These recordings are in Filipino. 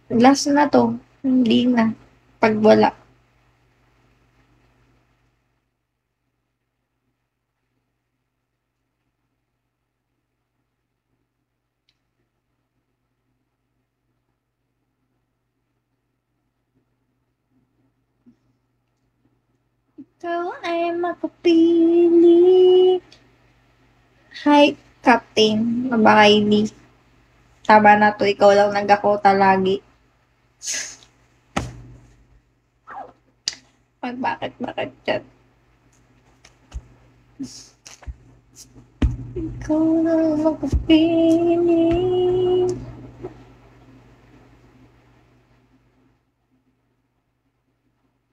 Last na 'to, hindi na, 'pag wala. Ikaw ay makapili. Hi, Captain, baka hindi. Tama na 'to, ikaw lang nag-Dakota lagi. Ay, bakit yan? Ikaw lang makapili.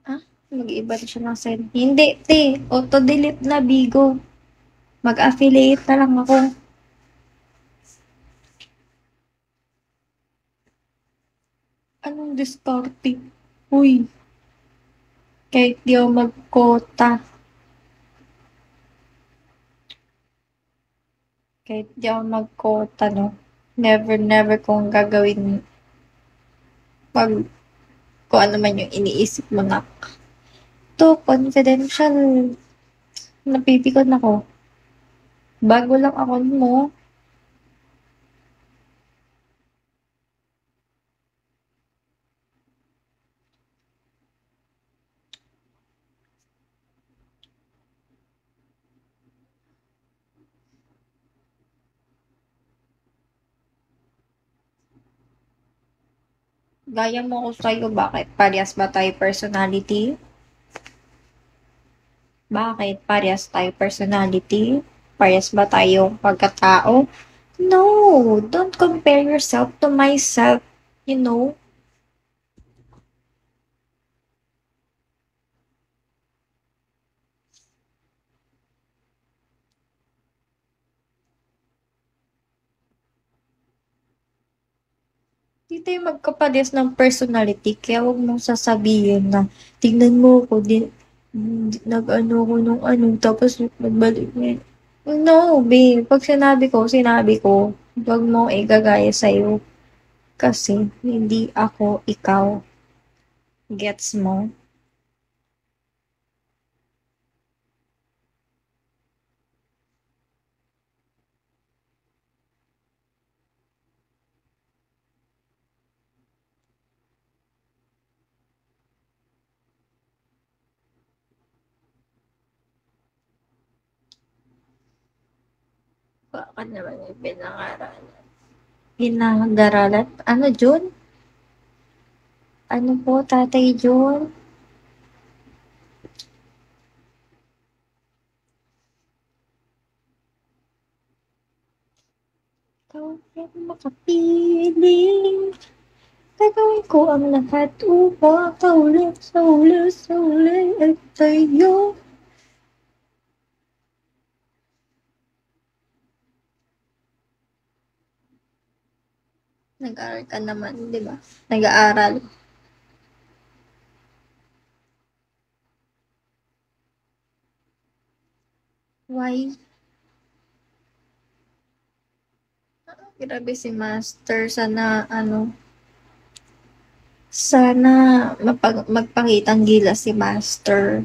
Ah, mag-iiba na siya ng send. Hindi, te. Auto-delete na, Bigo. Mag-affiliate na lang ako. Anong diskarte? Uy, kahit di ako mag-quota. Kahit di ako mag-quota, no? Never, never kong gagawin pag kung ano man yung iniisip mo na. To, confidential. Napipikon ako. Bago lang ako mo. Gaya mo ko sa'yo, bakit? Parehas ba tayo personality? Bakit? Parehas tayo personality? Parehas ba tayong pagkatao? No, don't compare yourself to myself. You know? Di tayo magkaparehas ng personality, kaya huwag mong sasabihin na, tingnan mo ko, nag-ano ko nung ano, tapos nagbalik niya. No, babe. Pag sinabi ko, huwag mo igagaya sa'yo. Kasi, hindi ako ikaw. Gets mo? Baka naman yung pinangaralan. Pinag-aralan? Ano, Jun? Ano po, Tatay Jun? Ikaw ay makapiling. Gagawin ko ang lahat upang sa uli ay tayo. Nag-aaral ka naman, di ba? Nag-aaral. Why? Grabe si Master. Sana magpakitang gilas si Master.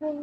Ay,